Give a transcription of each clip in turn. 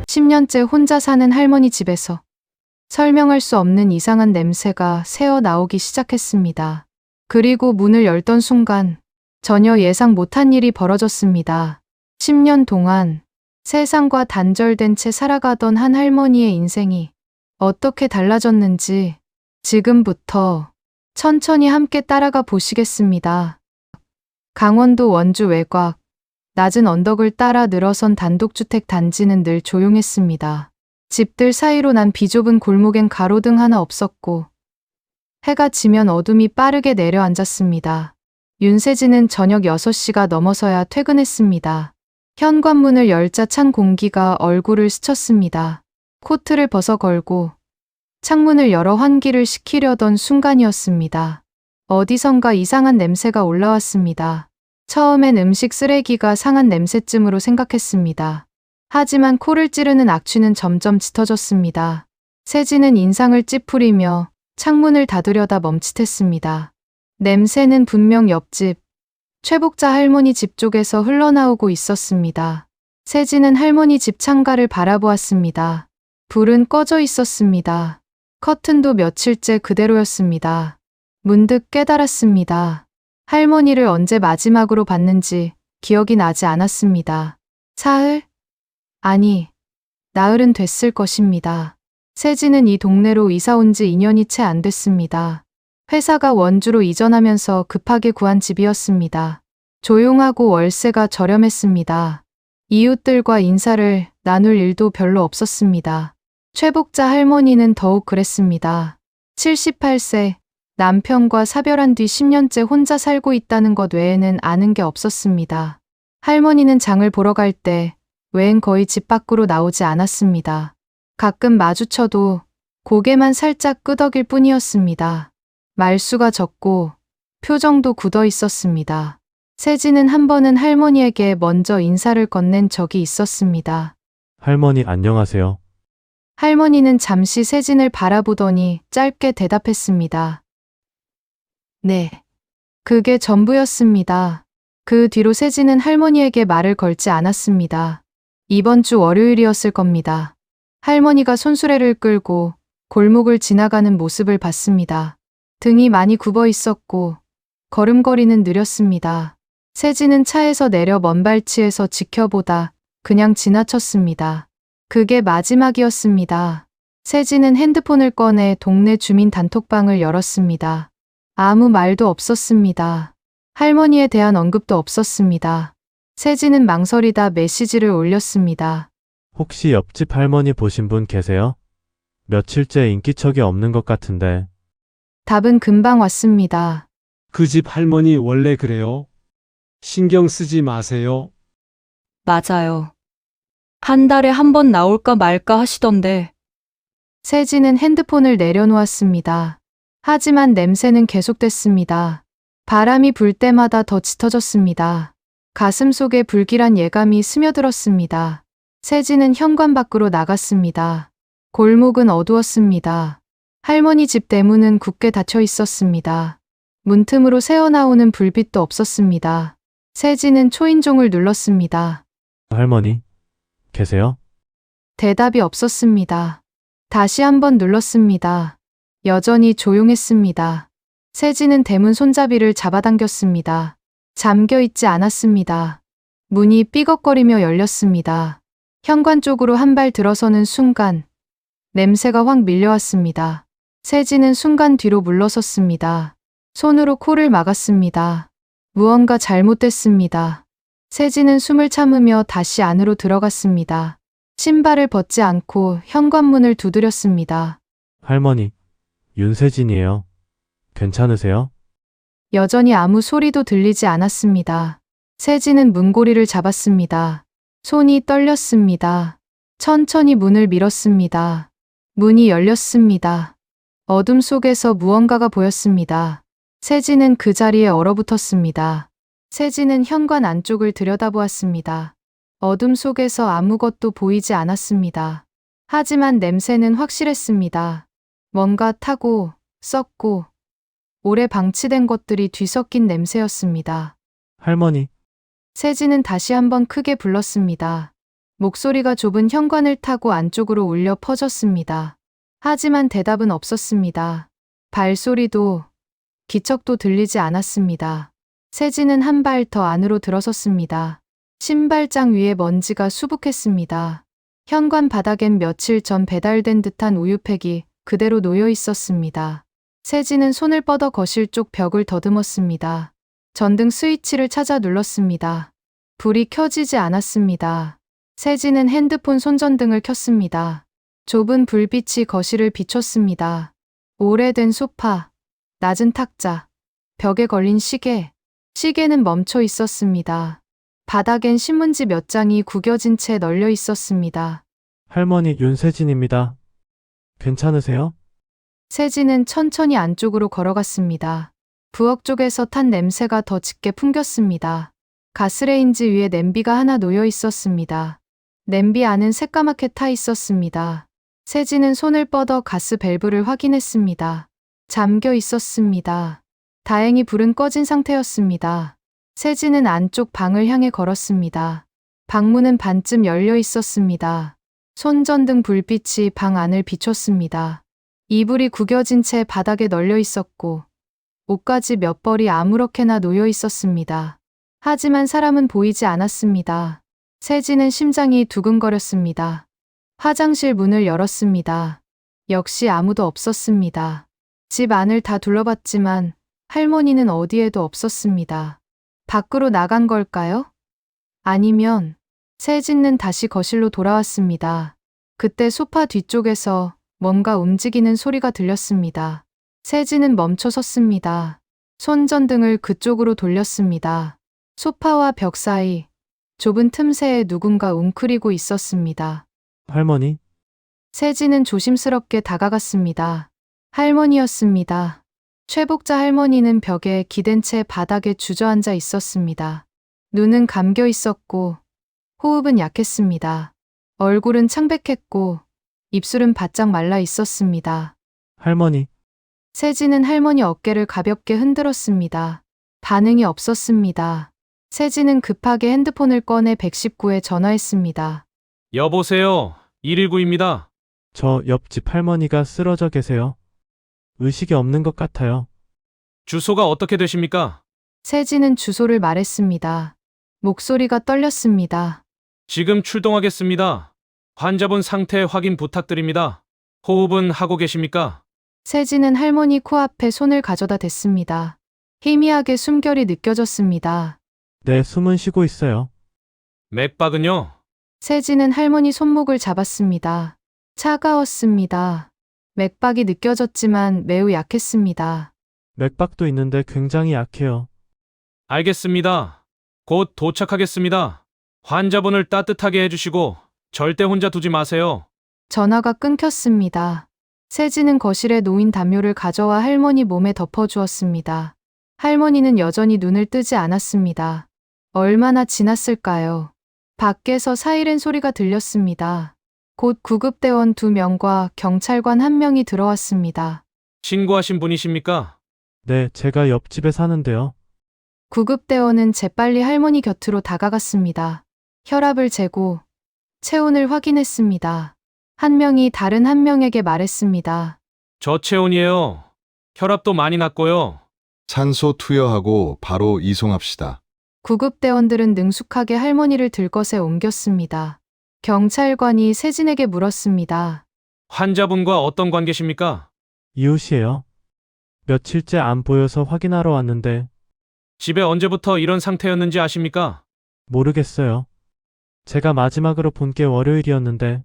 (10년째) 혼자 사는 할머니 집에서 설명할 수 없는 이상한 냄새가 새어 나오기 시작했습니다. 그리고 문을 열던 순간 전혀 예상 못한 일이 벌어졌습니다. 10년 동안 세상과 단절된 채 살아가던 한 할머니의 인생이 어떻게 달라졌는지 지금부터 천천히 함께 따라가 보시겠습니다. 강원도 원주 외곽, 낮은 언덕을 따라 늘어선 단독주택 단지는 늘 조용했습니다. 집들 사이로 난 비좁은 골목엔 가로등 하나 없었고 해가 지면 어둠이 빠르게 내려앉았습니다. 윤세진은 저녁 6시가 넘어서야 퇴근했습니다. 현관문을 열자 찬 공기가 얼굴을 스쳤습니다. 코트를 벗어 걸고 창문을 열어 환기를 시키려던 순간이었습니다. 어디선가 이상한 냄새가 올라왔습니다. 처음엔 음식 쓰레기가 상한 냄새쯤으로 생각했습니다. 하지만 코를 찌르는 악취는 점점 짙어졌습니다. 세진은 인상을 찌푸리며 창문을 닫으려다 멈칫했습니다. 냄새는 분명 옆집 최복자 할머니 집 쪽에서 흘러나오고 있었습니다. 세진은 할머니 집 창가를 바라보았습니다. 불은 꺼져 있었습니다. 커튼도 며칠째 그대로였습니다. 문득 깨달았습니다. 할머니를 언제 마지막으로 봤는지 기억이 나지 않았습니다. 사흘? 아니, 나흘은 됐을 것입니다. 세진은 이 동네로 이사 온 지 2년이 채 안 됐습니다. 회사가 원주로 이전하면서 급하게 구한 집이었습니다. 조용하고 월세가 저렴했습니다. 이웃들과 인사를 나눌 일도 별로 없었습니다. 최복자 할머니는 더욱 그랬습니다. 78세, 남편과 사별한 뒤 10년째 혼자 살고 있다는 것 외에는 아는 게 없었습니다. 할머니는 장을 보러 갈 때 외엔 거의 집 밖으로 나오지 않았습니다. 가끔 마주쳐도 고개만 살짝 끄덕일 뿐이었습니다. 말수가 적고 표정도 굳어 있었습니다. 세진은 한 번은 할머니에게 먼저 인사를 건넨 적이 있었습니다. 할머니 안녕하세요. 할머니는 잠시 세진을 바라보더니 짧게 대답했습니다. 네. 그게 전부였습니다. 그 뒤로 세진은 할머니에게 말을 걸지 않았습니다. 이번 주 월요일이었을 겁니다. 할머니가 손수레를 끌고 골목을 지나가는 모습을 봤습니다. 등이 많이 굽어 있었고 걸음걸이는 느렸습니다. 세진은 차에서 내려 먼 발치에서 지켜보다 그냥 지나쳤습니다. 그게 마지막이었습니다. 세진은 핸드폰을 꺼내 동네 주민 단톡방을 열었습니다. 아무 말도 없었습니다. 할머니에 대한 언급도 없었습니다. 세진은 망설이다 메시지를 올렸습니다. 혹시 옆집 할머니 보신 분 계세요? 며칠째 인기척이 없는 것 같은데. 답은 금방 왔습니다. 그 집 할머니 원래 그래요? 신경 쓰지 마세요. 맞아요. 한 달에 한 번 나올까 말까 하시던데. 세진은 핸드폰을 내려놓았습니다. 하지만 냄새는 계속됐습니다. 바람이 불 때마다 더 짙어졌습니다. 가슴 속에 불길한 예감이 스며들었습니다. 세진은 현관 밖으로 나갔습니다. 골목은 어두웠습니다. 할머니 집 대문은 굳게 닫혀 있었습니다. 문틈으로 새어나오는 불빛도 없었습니다. 세진은 초인종을 눌렀습니다. 할머니, 계세요? 대답이 없었습니다. 다시 한번 눌렀습니다. 여전히 조용했습니다. 세진은 대문 손잡이를 잡아당겼습니다. 잠겨 있지 않았습니다. 문이 삐걱거리며 열렸습니다. 현관 쪽으로 한 발 들어서는 순간 냄새가 확 밀려왔습니다. 세진은 순간 뒤로 물러섰습니다. 손으로 코를 막았습니다. 무언가 잘못됐습니다. 세진은 숨을 참으며 다시 안으로 들어갔습니다. 신발을 벗지 않고 현관문을 두드렸습니다. 할머니, 윤세진이에요. 괜찮으세요? 여전히 아무 소리도 들리지 않았습니다. 세진은 문고리를 잡았습니다. 손이 떨렸습니다. 천천히 문을 밀었습니다. 문이 열렸습니다. 어둠 속에서 무언가가 보였습니다. 세진은 그 자리에 얼어붙었습니다. 세진은 현관 안쪽을 들여다보았습니다. 어둠 속에서 아무것도 보이지 않았습니다. 하지만 냄새는 확실했습니다. 뭔가 타고, 썩고, 오래 방치된 것들이 뒤섞인 냄새였습니다. 할머니, 세진은 다시 한번 크게 불렀습니다. 목소리가 좁은 현관을 타고 안쪽으로 울려 퍼졌습니다. 하지만 대답은 없었습니다. 발소리도 기척도 들리지 않았습니다. 세진은 한 발 더 안으로 들어섰습니다. 신발장 위에 먼지가 수북했습니다. 현관 바닥엔 며칠 전 배달된 듯한 우유팩이 그대로 놓여 있었습니다. 세진은 손을 뻗어 거실 쪽 벽을 더듬었습니다. 전등 스위치를 찾아 눌렀습니다. 불이 켜지지 않았습니다. 세진은 핸드폰 손전등을 켰습니다. 좁은 불빛이 거실을 비췄습니다. 오래된 소파, 낮은 탁자, 벽에 걸린 시계, 시계는 멈춰 있었습니다. 바닥엔 신문지 몇 장이 구겨진 채 널려 있었습니다. 할머니 윤세진입니다. 괜찮으세요? 세진은 천천히 안쪽으로 걸어갔습니다. 부엌 쪽에서 탄 냄새가 더 짙게 풍겼습니다. 가스레인지 위에 냄비가 하나 놓여 있었습니다. 냄비 안은 새까맣게 타 있었습니다. 세진은 손을 뻗어 가스 밸브를 확인했습니다. 잠겨 있었습니다. 다행히 불은 꺼진 상태였습니다. 세진은 안쪽 방을 향해 걸었습니다. 방문은 반쯤 열려 있었습니다. 손전등 불빛이 방 안을 비췄습니다. 이불이 구겨진 채 바닥에 널려 있었고 옷가지 몇 벌이 아무렇게나 놓여 있었습니다. 하지만 사람은 보이지 않았습니다. 세진은 심장이 두근거렸습니다. 화장실 문을 열었습니다. 역시 아무도 없었습니다. 집 안을 다 둘러봤지만 할머니는 어디에도 없었습니다. 밖으로 나간 걸까요? 아니면 세진은 다시 거실로 돌아왔습니다. 그때 소파 뒤쪽에서 뭔가 움직이는 소리가 들렸습니다. 세진은 멈춰 섰습니다. 손전등을 그쪽으로 돌렸습니다. 소파와 벽 사이 좁은 틈새에 누군가 웅크리고 있었습니다. 할머니, 세진은 조심스럽게 다가갔습니다. 할머니였습니다. 최복자 할머니는 벽에 기댄 채 바닥에 주저앉아 있었습니다. 눈은 감겨 있었고 호흡은 약했습니다. 얼굴은 창백했고 입술은 바짝 말라 있었습니다. 할머니, 세진은 할머니 어깨를 가볍게 흔들었습니다. 반응이 없었습니다. 세진은 급하게 핸드폰을 꺼내 119에 전화했습니다. 여보세요. 119입니다. 저 옆집 할머니가 쓰러져 계세요. 의식이 없는 것 같아요. 주소가 어떻게 되십니까? 세진은 주소를 말했습니다. 목소리가 떨렸습니다. 지금 출동하겠습니다. 환자분 상태 확인 부탁드립니다. 호흡은 하고 계십니까? 세진은 할머니 코앞에 손을 가져다 댔습니다. 희미하게 숨결이 느껴졌습니다. 네, 숨은 쉬고 있어요. 맥박은요? 세진은 할머니 손목을 잡았습니다. 차가웠습니다. 맥박이 느껴졌지만 매우 약했습니다. 맥박도 있는데 굉장히 약해요. 알겠습니다. 곧 도착하겠습니다. 환자분을 따뜻하게 해주시고 절대 혼자 두지 마세요. 전화가 끊겼습니다. 세진은 거실에 놓인 담요를 가져와 할머니 몸에 덮어주었습니다. 할머니는 여전히 눈을 뜨지 않았습니다. 얼마나 지났을까요? 밖에서 사이렌 소리가 들렸습니다. 곧 구급대원 2명과 경찰관 1명이 들어왔습니다. 신고하신 분이십니까? 네, 제가 옆집에 사는데요. 구급대원은 재빨리 할머니 곁으로 다가갔습니다. 혈압을 재고 체온을 확인했습니다. 한 명이 다른 한 명에게 말했습니다. 저체온이에요. 혈압도 많이 낮고요. 산소 투여하고 바로 이송합시다. 구급대원들은 능숙하게 할머니를 들것에 옮겼습니다. 경찰관이 세진에게 물었습니다. 환자분과 어떤 관계십니까? 이웃이에요. 며칠째 안 보여서 확인하러 왔는데 집에 언제부터 이런 상태였는지 아십니까? 모르겠어요. 제가 마지막으로 본 게 월요일이었는데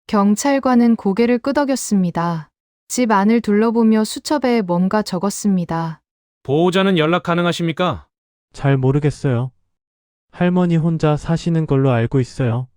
경찰관은 고개를 끄덕였습니다. 집 안을 둘러보며 수첩에 뭔가 적었습니다. 보호자는 연락 가능하십니까? 잘 모르겠어요. 할머니 혼자 사시는 걸로 알고 있어요.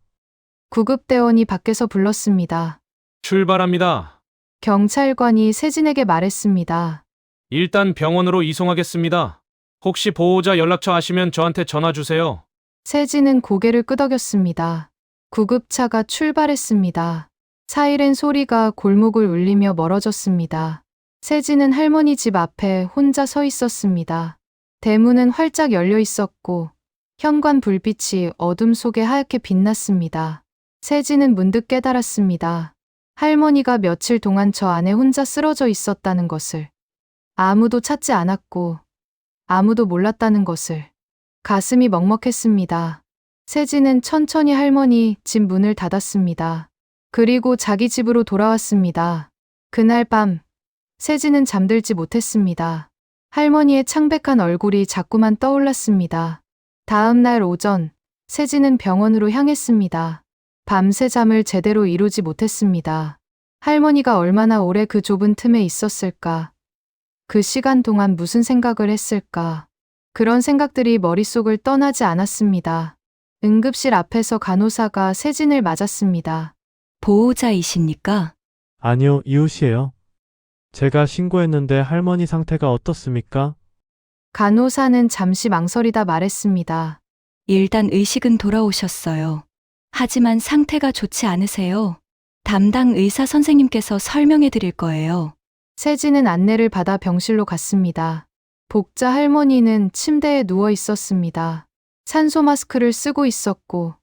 구급대원이 밖에서 불렀습니다. 출발합니다. 경찰관이 세진에게 말했습니다. 일단 병원으로 이송하겠습니다. 혹시 보호자 연락처 아시면 저한테 전화 주세요. 세진은 고개를 끄덕였습니다. 구급차가 출발했습니다. 사이렌 소리가 골목을 울리며 멀어졌습니다. 세진은 할머니 집 앞에 혼자 서 있었습니다. 대문은 활짝 열려 있었고 현관 불빛이 어둠 속에 하얗게 빛났습니다. 세진은 문득 깨달았습니다. 할머니가 며칠 동안 저 안에 혼자 쓰러져 있었다는 것을. 아무도 찾지 않았고 아무도 몰랐다는 것을. 가슴이 먹먹했습니다. 세진은 천천히 할머니 집 문을 닫았습니다. 그리고 자기 집으로 돌아왔습니다. 그날 밤 세진은 잠들지 못했습니다. 할머니의 창백한 얼굴이 자꾸만 떠올랐습니다. 다음 날 오전 세진은 병원으로 향했습니다. 밤새 잠을 제대로 이루지 못했습니다. 할머니가 얼마나 오래 그 좁은 틈에 있었을까? 그 시간 동안 무슨 생각을 했을까? 그런 생각들이 머릿속을 떠나지 않았습니다. 응급실 앞에서 간호사가 세진을 맞았습니다. 보호자이십니까? 아니요, 이웃이에요. 제가 신고했는데 할머니 상태가 어떻습니까? 간호사는 잠시 망설이다 말했습니다. 일단 의식은 돌아오셨어요. 하지만 상태가 좋지 않으세요. 담당 의사 선생님께서 설명해 드릴 거예요. 세진은 안내를 받아 병실로 갔습니다. 복자 할머니는 침대에 누워 있었습니다. 산소 마스크를 쓰고 있었고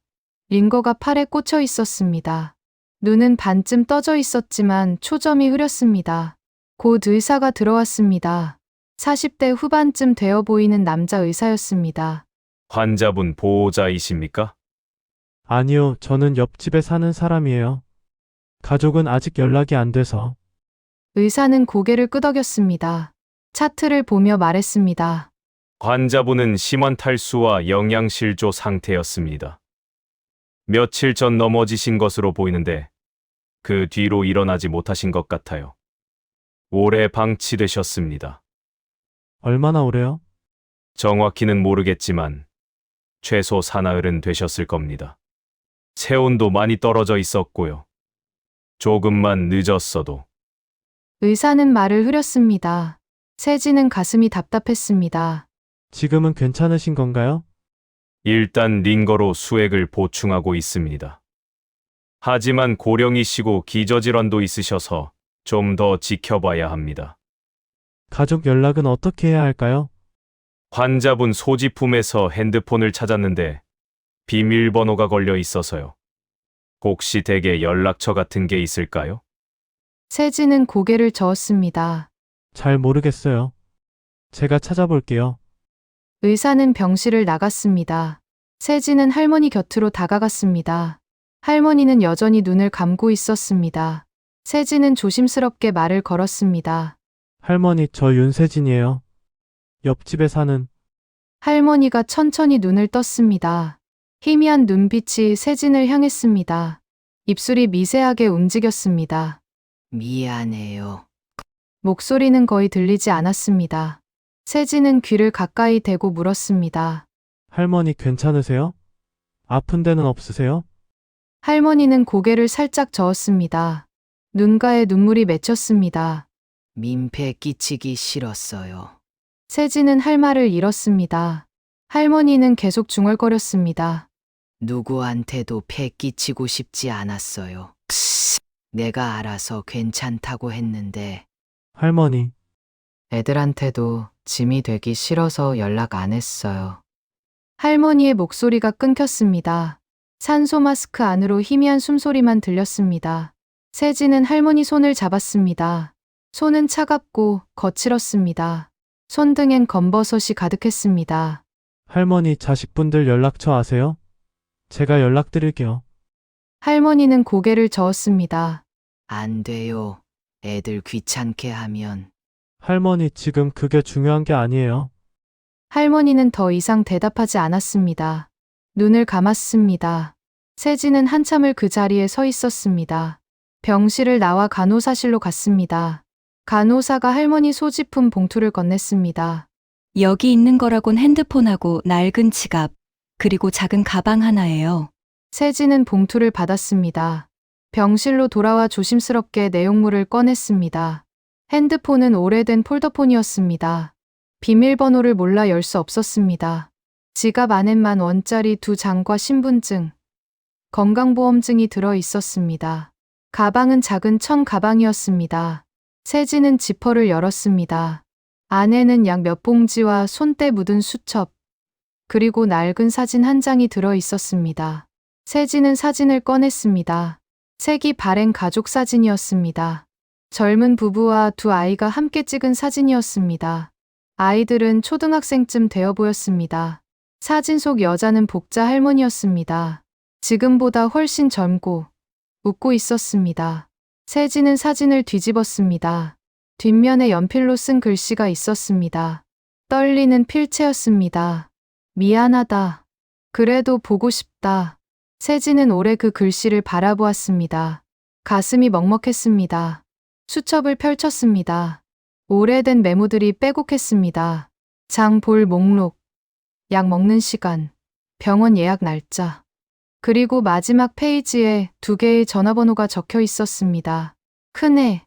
링거가 팔에 꽂혀 있었습니다. 눈은 반쯤 떠져 있었지만 초점이 흐렸습니다. 곧 의사가 들어왔습니다. 40대 후반쯤 되어 보이는 남자 의사였습니다. 환자분 보호자이십니까? 아니요, 저는 옆집에 사는 사람이에요. 가족은 아직 연락이 안 돼서. 의사는 고개를 끄덕였습니다. 차트를 보며 말했습니다. 환자분은 심한 탈수와 영양실조 상태였습니다. 며칠 전 넘어지신 것으로 보이는데 그 뒤로 일어나지 못하신 것 같아요. 오래 방치되셨습니다. 얼마나 오래요? 정확히는 모르겠지만 최소 사나흘은 되셨을 겁니다. 체온도 많이 떨어져 있었고요. 조금만 늦었어도. 의사는 말을 흐렸습니다. 세진은 가슴이 답답했습니다. 지금은 괜찮으신 건가요? 일단 링거로 수액을 보충하고 있습니다. 하지만 고령이시고 기저질환도 있으셔서 좀 더 지켜봐야 합니다. 가족 연락은 어떻게 해야 할까요? 환자분 소지품에서 핸드폰을 찾았는데 비밀번호가 걸려 있어서요. 혹시 댁에 연락처 같은 게 있을까요? 세진은 고개를 저었습니다. 잘 모르겠어요. 제가 찾아볼게요. 의사는 병실을 나갔습니다. 세진은 할머니 곁으로 다가갔습니다. 할머니는 여전히 눈을 감고 있었습니다. 세진은 조심스럽게 말을 걸었습니다. 할머니, 저 윤세진이에요. 옆집에 사는. 할머니가 천천히 눈을 떴습니다. 희미한 눈빛이 세진을 향했습니다. 입술이 미세하게 움직였습니다. 미안해요. 목소리는 거의 들리지 않았습니다. 세진은 귀를 가까이 대고 물었습니다. 할머니 괜찮으세요? 아픈 데는 없으세요? 할머니는 고개를 살짝 저었습니다. 눈가에 눈물이 맺혔습니다. 민폐 끼치기 싫었어요. 세진은 할 말을 잃었습니다. 할머니는 계속 중얼거렸습니다. 누구한테도 폐 끼치고 싶지 않았어요. 내가 알아서 괜찮다고 했는데 할머니, 애들한테도 짐이 되기 싫어서 연락 안 했어요. 할머니의 목소리가 끊겼습니다. 산소 마스크 안으로 희미한 숨소리만 들렸습니다. 세진은 할머니 손을 잡았습니다. 손은 차갑고 거칠었습니다. 손등엔 검버섯이 가득했습니다. 할머니 자식분들 연락처 아세요? 제가 연락드릴게요. 할머니는 고개를 저었습니다. 안 돼요. 애들 귀찮게 하면. 할머니 지금 그게 중요한 게 아니에요. 할머니는 더 이상 대답하지 않았습니다. 눈을 감았습니다. 세진은 한참을 그 자리에 서 있었습니다. 병실을 나와 간호사실로 갔습니다. 간호사가 할머니 소지품 봉투를 건넸습니다. 여기 있는 거라곤 핸드폰하고 낡은 지갑, 그리고 작은 가방 하나예요. 세진은 봉투를 받았습니다. 병실로 돌아와 조심스럽게 내용물을 꺼냈습니다. 핸드폰은 오래된 폴더폰이었습니다. 비밀번호를 몰라 열 수 없었습니다. 지갑 안엔만 원짜리 2장과 신분증, 건강보험증이 들어 있었습니다. 가방은 작은 청 가방이었습니다. 세진은 지퍼를 열었습니다. 안에는 약 몇 봉지와 손때 묻은 수첩, 그리고 낡은 사진 한 장이 들어 있었습니다. 세진은 사진을 꺼냈습니다. 색이 바랜 가족 사진이었습니다. 젊은 부부와 두 아이가 함께 찍은 사진이었습니다. 아이들은 초등학생쯤 되어 보였습니다. 사진 속 여자는 복자 할머니였습니다. 지금보다 훨씬 젊고 웃고 있었습니다. 세진은 사진을 뒤집었습니다. 뒷면에 연필로 쓴 글씨가 있었습니다. 떨리는 필체였습니다. 미안하다. 그래도 보고 싶다. 세진은 오래 그 글씨를 바라보았습니다. 가슴이 먹먹했습니다. 수첩을 펼쳤습니다. 오래된 메모들이 빼곡했습니다. 장 볼 목록, 약 먹는 시간, 병원 예약 날짜, 그리고 마지막 페이지에 2개의 전화번호가 적혀 있었습니다. 큰 애,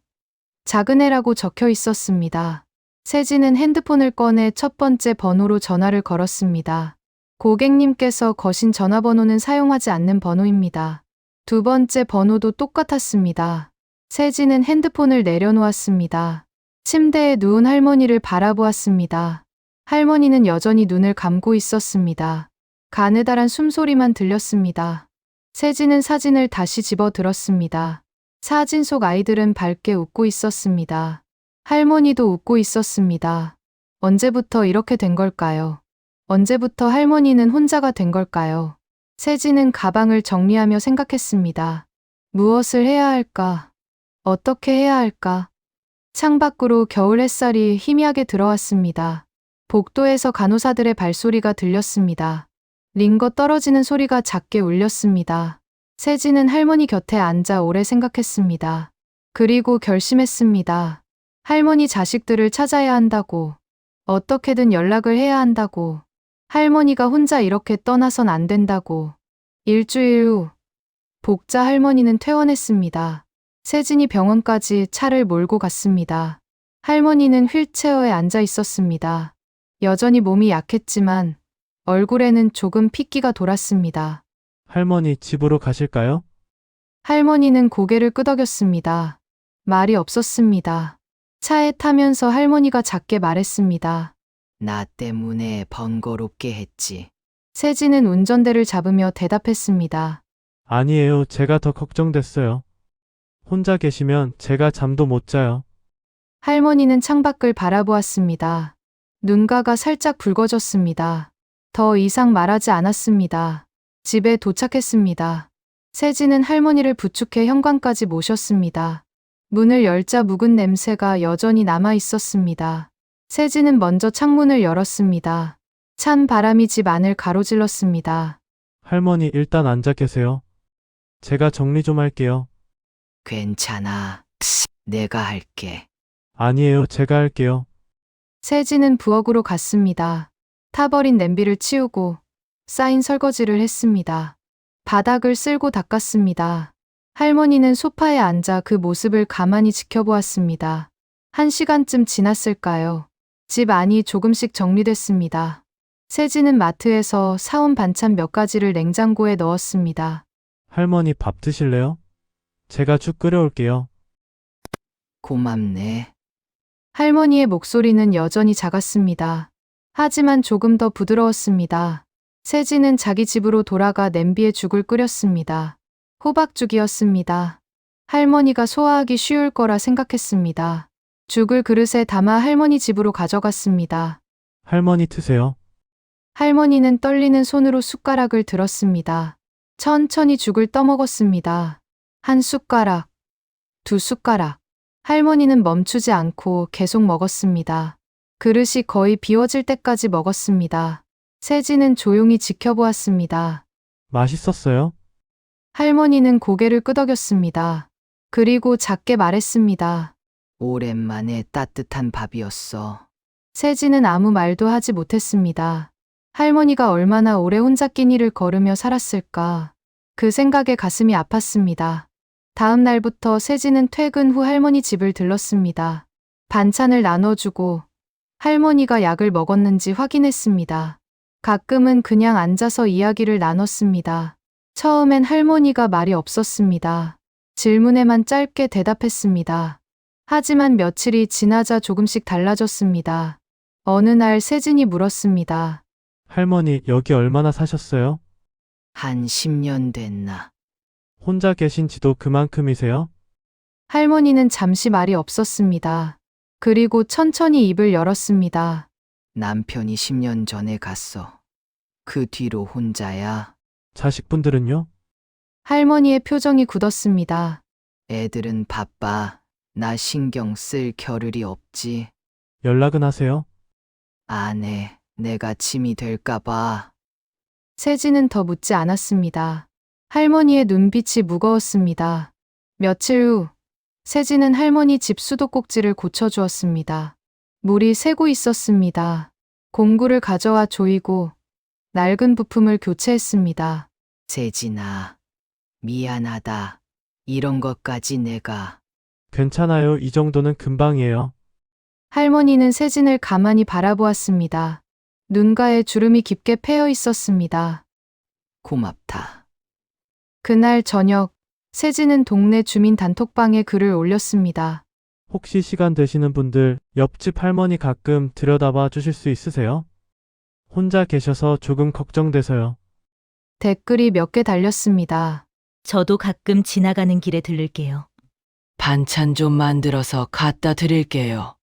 작은 애라고 적혀 있었습니다. 세진은 핸드폰을 꺼내 첫 번째 번호로 전화를 걸었습니다. 고객님께서 거신 전화번호는 사용하지 않는 번호입니다. 두 번째 번호도 똑같았습니다. 세진은 핸드폰을 내려놓았습니다. 침대에 누운 할머니를 바라보았습니다. 할머니는 여전히 눈을 감고 있었습니다. 가느다란 숨소리만 들렸습니다. 세진은 사진을 다시 집어 들었습니다. 사진 속 아이들은 밝게 웃고 있었습니다. 할머니도 웃고 있었습니다. 언제부터 이렇게 된 걸까요? 언제부터 할머니는 혼자가 된 걸까요? 세진은 가방을 정리하며 생각했습니다. 무엇을 해야 할까? 어떻게 해야 할까? 창밖으로 겨울 햇살이 희미하게 들어왔습니다. 복도에서 간호사들의 발소리가 들렸습니다. 링거 떨어지는 소리가 작게 울렸습니다. 세진은 할머니 곁에 앉아 오래 생각했습니다. 그리고 결심했습니다. 할머니 자식들을 찾아야 한다고. 어떻게든 연락을 해야 한다고. 할머니가 혼자 이렇게 떠나선 안 된다고. 일주일 후, 복자 할머니는 퇴원했습니다. 세진이 병원까지 차를 몰고 갔습니다. 할머니는 휠체어에 앉아 있었습니다. 여전히 몸이 약했지만 얼굴에는 조금 핏기가 돌았습니다. 할머니 집으로 가실까요? 할머니는 고개를 끄덕였습니다. 말이 없었습니다. 차에 타면서 할머니가 작게 말했습니다. 나 때문에 번거롭게 했지. 세진은 운전대를 잡으며 대답했습니다. 아니에요. 제가 더 걱정됐어요. 혼자 계시면 제가 잠도 못 자요. 할머니는 창밖을 바라보았습니다. 눈가가 살짝 붉어졌습니다. 더 이상 말하지 않았습니다. 집에 도착했습니다. 세진은 할머니를 부축해 현관까지 모셨습니다. 문을 열자 묵은 냄새가 여전히 남아 있었습니다. 세진은 먼저 창문을 열었습니다. 찬 바람이 집 안을 가로질렀습니다. 할머니 일단 앉아 계세요. 제가 정리 좀 할게요. 괜찮아. 내가 할게. 아니에요. 제가 할게요. 세진은 부엌으로 갔습니다. 타버린 냄비를 치우고 쌓인 설거지를 했습니다. 바닥을 쓸고 닦았습니다. 할머니는 소파에 앉아 그 모습을 가만히 지켜보았습니다. 1시간쯤 지났을까요? 집 안이 조금씩 정리됐습니다. 세진은 마트에서 사온 반찬 몇 가지를 냉장고에 넣었습니다. 할머니 밥 드실래요? 제가 죽 끓여올게요. 고맙네. 할머니의 목소리는 여전히 작았습니다. 하지만 조금 더 부드러웠습니다. 세진은 자기 집으로 돌아가 냄비에 죽을 끓였습니다. 호박죽이었습니다. 할머니가 소화하기 쉬울 거라 생각했습니다. 죽을 그릇에 담아 할머니 집으로 가져갔습니다. 할머니 드세요. 할머니는 떨리는 손으로 숟가락을 들었습니다. 천천히 죽을 떠먹었습니다. 1숟가락, 2숟가락. 할머니는 멈추지 않고 계속 먹었습니다. 그릇이 거의 비워질 때까지 먹었습니다. 세진은 조용히 지켜보았습니다. 맛있었어요? 할머니는 고개를 끄덕였습니다. 그리고 작게 말했습니다. 오랜만에 따뜻한 밥이었어. 세진은 아무 말도 하지 못했습니다. 할머니가 얼마나 오래 혼자 끼니를 걸으며 살았을까. 그 생각에 가슴이 아팠습니다. 다음 날부터 세진은 퇴근 후 할머니 집을 들렀습니다. 반찬을 나눠주고 할머니가 약을 먹었는지 확인했습니다. 가끔은 그냥 앉아서 이야기를 나눴습니다. 처음엔 할머니가 말이 없었습니다. 질문에만 짧게 대답했습니다. 하지만 며칠이 지나자 조금씩 달라졌습니다. 어느 날 세진이 물었습니다. 할머니, 여기 얼마나 사셨어요? 한 10년 됐나? 혼자 계신 지도 그만큼이세요? 할머니는 잠시 말이 없었습니다. 그리고 천천히 입을 열었습니다. 남편이 10년 전에 갔어. 그 뒤로 혼자야. 자식분들은요? 할머니의 표정이 굳었습니다. 애들은 바빠. 나 신경 쓸 겨를이 없지. 연락은 하세요? 안 해. 내가 짐이 될까봐. 세진은 더 묻지 않았습니다. 할머니의 눈빛이 무거웠습니다. 며칠 후, 세진은 할머니 집 수도꼭지를 고쳐주었습니다. 물이 새고 있었습니다. 공구를 가져와 조이고 낡은 부품을 교체했습니다. 세진아, 미안하다. 이런 것까지 내가. 괜찮아요. 이 정도는 금방이에요. 할머니는 세진을 가만히 바라보았습니다. 눈가에 주름이 깊게 패여 있었습니다. 고맙다. 그날 저녁, 세진은 동네 주민 단톡방에 글을 올렸습니다. 혹시 시간 되시는 분들 옆집 할머니 가끔 들여다봐 주실 수 있으세요? 혼자 계셔서 조금 걱정돼서요. 댓글이 몇 개 달렸습니다. 저도 가끔 지나가는 길에 들를게요. 반찬 좀 만들어서 갖다 드릴게요.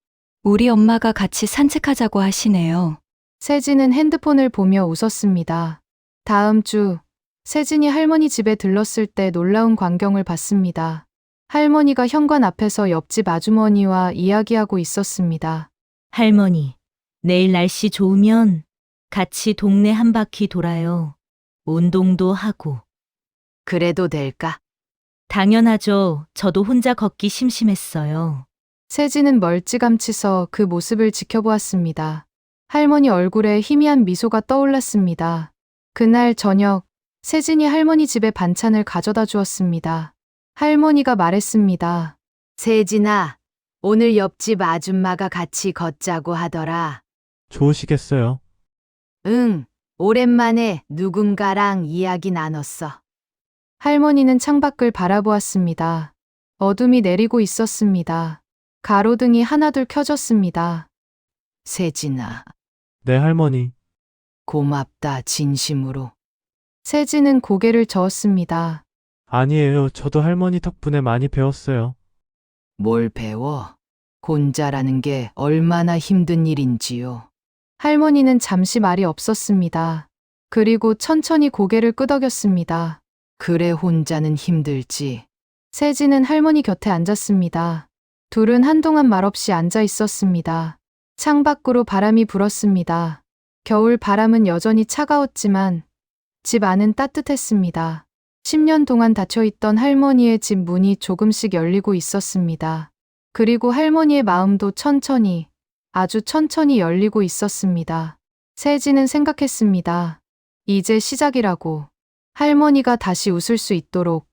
우리 엄마가 같이 산책하자고 하시네요. 세진은 핸드폰을 보며 웃었습니다. 다음 주, 세진이 할머니 집에 들렀을 때 놀라운 광경을 봤습니다. 할머니가 현관 앞에서 옆집 아주머니와 이야기하고 있었습니다. 할머니, 내일 날씨 좋으면 같이 동네 한 바퀴 돌아요. 운동도 하고. 그래도 될까? 당연하죠. 저도 혼자 걷기 심심했어요. 세진은 멀찌감치 서 그 모습을 지켜보았습니다. 할머니 얼굴에 희미한 미소가 떠올랐습니다. 그날 저녁, 세진이 할머니 집에 반찬을 가져다 주었습니다. 할머니가 말했습니다. 세진아, 오늘 옆집 아줌마가 같이 걷자고 하더라. 좋으시겠어요? 응, 오랜만에 누군가랑 이야기 나눴어. 할머니는 창밖을 바라보았습니다. 어둠이 내리고 있었습니다. 가로등이 하나둘 켜졌습니다. 세진아, 네, 할머니. 고맙다, 진심으로. 세진은 고개를 저었습니다. 아니에요. 저도 할머니 덕분에 많이 배웠어요. 뭘 배워? 혼자라는 게 얼마나 힘든 일인지요. 할머니는 잠시 말이 없었습니다. 그리고 천천히 고개를 끄덕였습니다. 그래, 혼자는 힘들지. 세진은 할머니 곁에 앉았습니다. 둘은 한동안 말없이 앉아 있었습니다. 창밖으로 바람이 불었습니다. 겨울 바람은 여전히 차가웠지만 집 안은 따뜻했습니다. 10년 동안 닫혀있던 할머니의 집 문이 조금씩 열리고 있었습니다. 그리고 할머니의 마음도 천천히, 아주 천천히 열리고 있었습니다. 세진은 생각했습니다. 이제 시작이라고. 할머니가 다시 웃을 수 있도록,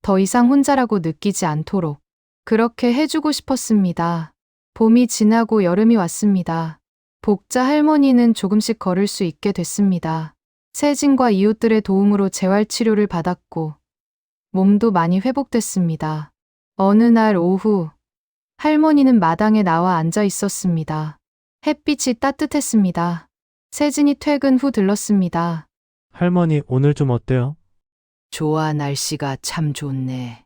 더 이상 혼자라고 느끼지 않도록. 그렇게 해주고 싶었습니다. 봄이 지나고 여름이 왔습니다. 복자 할머니는 조금씩 걸을 수 있게 됐습니다. 세진과 이웃들의 도움으로 재활치료를 받았고 몸도 많이 회복됐습니다. 어느 날 오후 할머니는 마당에 나와 앉아 있었습니다. 햇빛이 따뜻했습니다. 세진이 퇴근 후 들렀습니다. 할머니, 오늘 좀 어때요? 좋아, 날씨가 참 좋네.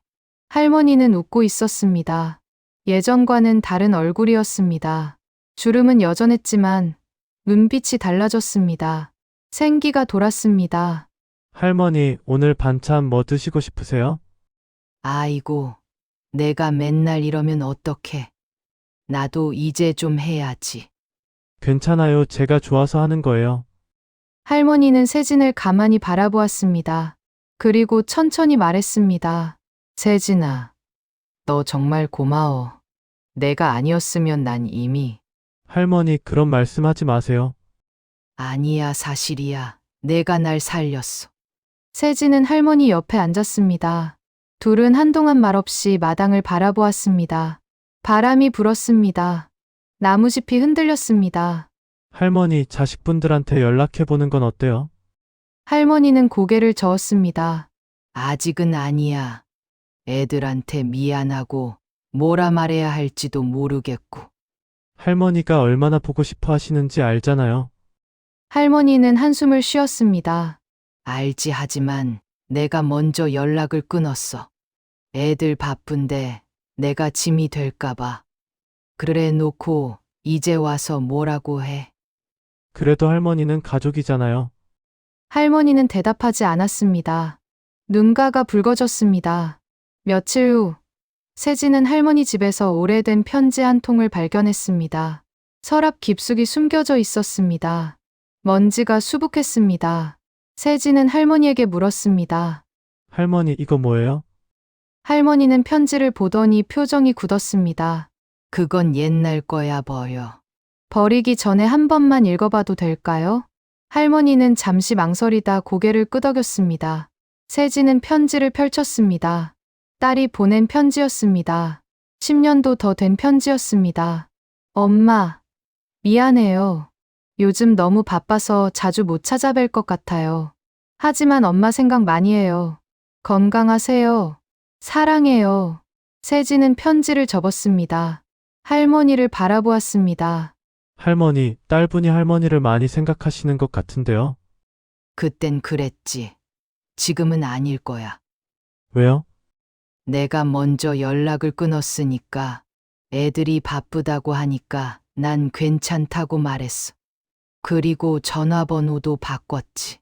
할머니는 웃고 있었습니다. 예전과는 다른 얼굴이었습니다. 주름은 여전했지만 눈빛이 달라졌습니다. 생기가 돌았습니다. 할머니, 오늘 반찬 뭐 드시고 싶으세요? 아이고, 내가 맨날 이러면 어떡해. 나도 이제 좀 해야지. 괜찮아요. 제가 좋아서 하는 거예요. 할머니는 세진을 가만히 바라보았습니다. 그리고 천천히 말했습니다. 세진아, 너 정말 고마워. 내가 아니었으면 난 이미. 할머니, 그런 말씀하지 마세요. 아니야, 사실이야. 내가 날 살렸어. 세진은 할머니 옆에 앉았습니다. 둘은 한동안 말없이 마당을 바라보았습니다. 바람이 불었습니다. 나무짚이 흔들렸습니다. 할머니, 자식분들한테 연락해보는 건 어때요? 할머니는 고개를 저었습니다. 아직은 아니야. 애들한테 미안하고 뭐라 말해야 할지도 모르겠고. 할머니가 얼마나 보고 싶어 하시는지 알잖아요. 할머니는 한숨을 쉬었습니다. 알지 하지만 내가 먼저 연락을 끊었어. 애들 바쁜데 내가 짐이 될까봐. 그래 놓고 이제 와서 뭐라고 해. 그래도 할머니는 가족이잖아요. 할머니는 대답하지 않았습니다. 눈가가 붉어졌습니다. 며칠 후, 세진은 할머니 집에서 오래된 편지 한 통을 발견했습니다. 서랍 깊숙이 숨겨져 있었습니다. 먼지가 수북했습니다. 세진은 할머니에게 물었습니다. 할머니, 이거 뭐예요? 할머니는 편지를 보더니 표정이 굳었습니다. 그건 옛날 거야 버려. 버리기 전에 한 번만 읽어봐도 될까요? 할머니는 잠시 망설이다 고개를 끄덕였습니다. 세진은 편지를 펼쳤습니다. 딸이 보낸 편지였습니다. 10년도 더 된 편지였습니다. 엄마, 미안해요. 요즘 너무 바빠서 자주 못 찾아뵐 것 같아요. 하지만 엄마 생각 많이 해요. 건강하세요. 사랑해요. 세진은 편지를 접었습니다. 할머니를 바라보았습니다. 할머니, 딸분이 할머니를 많이 생각하시는 것 같은데요. 그땐 그랬지. 지금은 아닐 거야. 왜요? 내가 먼저 연락을 끊었으니까 애들이 바쁘다고 하니까 난 괜찮다고 말했어. 그리고 전화번호도 바꿨지.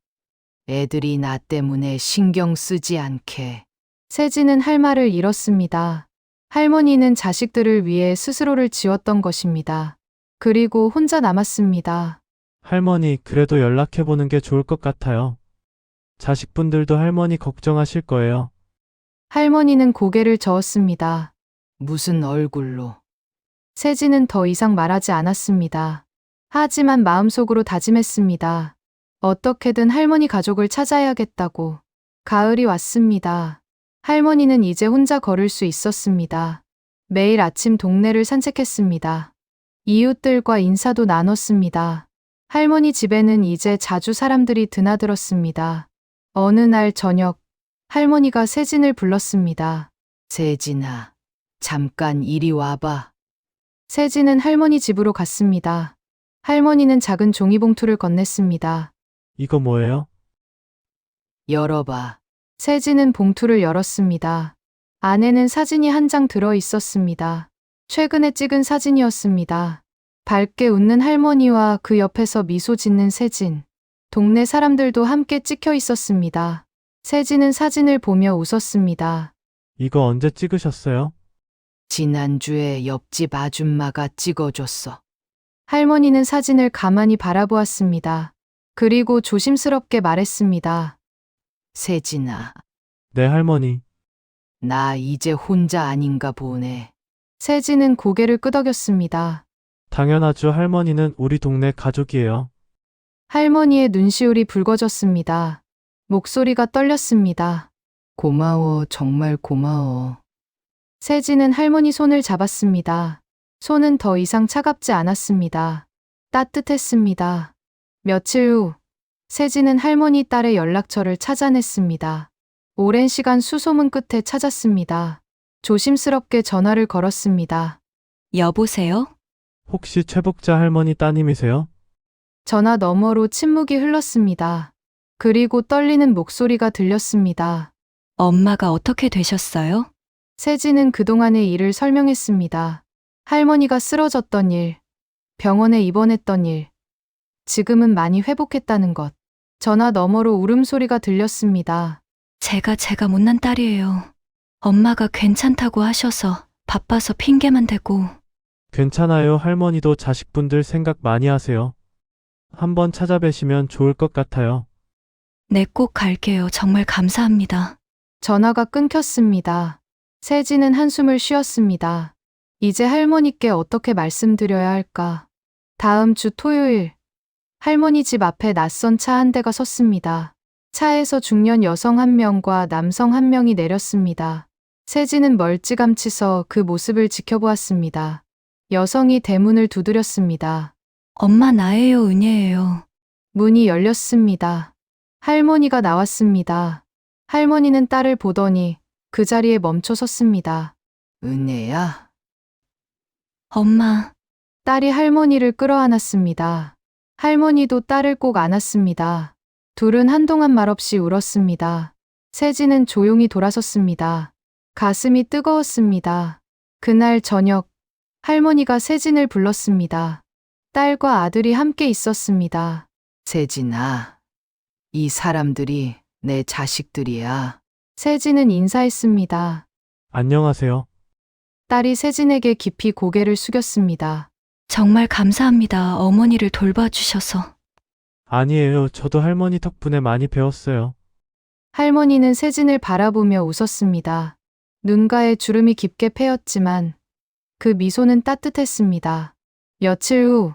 애들이 나 때문에 신경 쓰지 않게. 세진은 할 말을 잃었습니다. 할머니는 자식들을 위해 스스로를 지웠던 것입니다. 그리고 혼자 남았습니다. 할머니, 그래도 연락해보는 게 좋을 것 같아요. 자식분들도 할머니 걱정하실 거예요. 할머니는 고개를 저었습니다. 무슨 얼굴로. 세진은 더 이상 말하지 않았습니다. 하지만 마음속으로 다짐했습니다. 어떻게든 할머니 가족을 찾아야겠다고. 가을이 왔습니다. 할머니는 이제 혼자 걸을 수 있었습니다. 매일 아침 동네를 산책했습니다. 이웃들과 인사도 나눴습니다. 할머니 집에는 이제 자주 사람들이 드나들었습니다. 어느 날 저녁, 할머니가 세진을 불렀습니다. 세진아, 잠깐 이리 와봐. 세진은 할머니 집으로 갔습니다. 할머니는 작은 종이봉투를 건넸습니다. 이거 뭐예요? 열어봐. 세진은 봉투를 열었습니다. 안에는 사진이 한 장 들어 있었습니다. 최근에 찍은 사진이었습니다. 밝게 웃는 할머니와 그 옆에서 미소 짓는 세진. 동네 사람들도 함께 찍혀 있었습니다. 세진은 사진을 보며 웃었습니다. 이거 언제 찍으셨어요? 지난주에 옆집 아줌마가 찍어줬어. 할머니는 사진을 가만히 바라보았습니다. 그리고 조심스럽게 말했습니다. 세진아, 네, 할머니. 나 이제 혼자 아닌가 보네. 세진은 고개를 끄덕였습니다. 당연하죠. 할머니는 우리 동네 가족이에요. 할머니의 눈시울이 붉어졌습니다. 목소리가 떨렸습니다. 고마워, 정말 고마워. 세진은 할머니 손을 잡았습니다. 손은 더 이상 차갑지 않았습니다. 따뜻했습니다. 며칠 후, 세진은 할머니 딸의 연락처를 찾아냈습니다. 오랜 시간 수소문 끝에 찾았습니다. 조심스럽게 전화를 걸었습니다. 여보세요? 혹시 최복자 할머니 따님이세요? 전화 너머로 침묵이 흘렀습니다. 그리고 떨리는 목소리가 들렸습니다. 엄마가 어떻게 되셨어요? 세진은 그동안의 일을 설명했습니다. 할머니가 쓰러졌던 일, 병원에 입원했던 일, 지금은 많이 회복했다는 것. 전화 너머로 울음소리가 들렸습니다. 제가 못난 딸이에요. 엄마가 괜찮다고 하셔서 바빠서 핑계만 대고. 괜찮아요. 할머니도 자식분들 생각 많이 하세요. 한번 찾아뵈시면 좋을 것 같아요. 네, 꼭 갈게요. 정말 감사합니다. 전화가 끊겼습니다. 세진은 한숨을 쉬었습니다. 이제 할머니께 어떻게 말씀드려야 할까? 다음 주 토요일, 할머니 집 앞에 낯선 차 한 대가 섰습니다. 차에서 중년 여성 한 명과 남성 한 명이 내렸습니다. 세진은 멀찌감치 서 그 모습을 지켜보았습니다. 여성이 대문을 두드렸습니다. 엄마 나예요, 은혜예요. 문이 열렸습니다. 할머니가 나왔습니다. 할머니는 딸을 보더니 그 자리에 멈춰 섰습니다. 은혜야, 엄마, 딸이 할머니를 끌어안았습니다. 할머니도 딸을 꼭 안았습니다. 둘은 한동안 말없이 울었습니다. 세진은 조용히 돌아섰습니다. 가슴이 뜨거웠습니다. 그날 저녁, 할머니가 세진을 불렀습니다. 딸과 아들이 함께 있었습니다. 세진아, 이 사람들이 내 자식들이야. 세진은 인사했습니다. 안녕하세요. 딸이 세진에게 깊이 고개를 숙였습니다. 정말 감사합니다. 어머니를 돌봐주셔서. 아니에요. 저도 할머니 덕분에 많이 배웠어요. 할머니는 세진을 바라보며 웃었습니다. 눈가에 주름이 깊게 패였지만 그 미소는 따뜻했습니다. 며칠 후,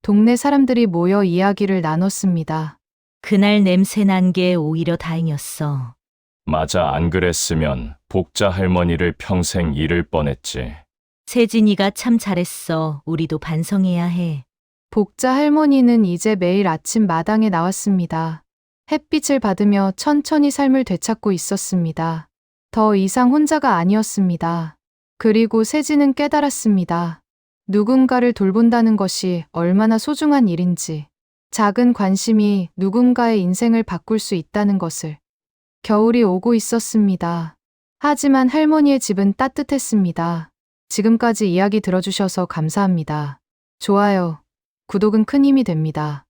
동네 사람들이 모여 이야기를 나눴습니다. 그날 냄새 난 게 오히려 다행이었어. 맞아, 안 그랬으면 복자 할머니를 평생 잃을 뻔했지. 세진이가 참 잘했어. 우리도 반성해야 해. 복자 할머니는 이제 매일 아침 마당에 나왔습니다. 햇빛을 받으며 천천히 삶을 되찾고 있었습니다. 더 이상 혼자가 아니었습니다. 그리고 세진은 깨달았습니다. 누군가를 돌본다는 것이 얼마나 소중한 일인지, 작은 관심이 누군가의 인생을 바꿀 수 있다는 것을. 겨울이 오고 있었습니다. 하지만 할머니의 집은 따뜻했습니다. 지금까지 이야기 들어주셔서 감사합니다. 좋아요, 구독은 큰 힘이 됩니다.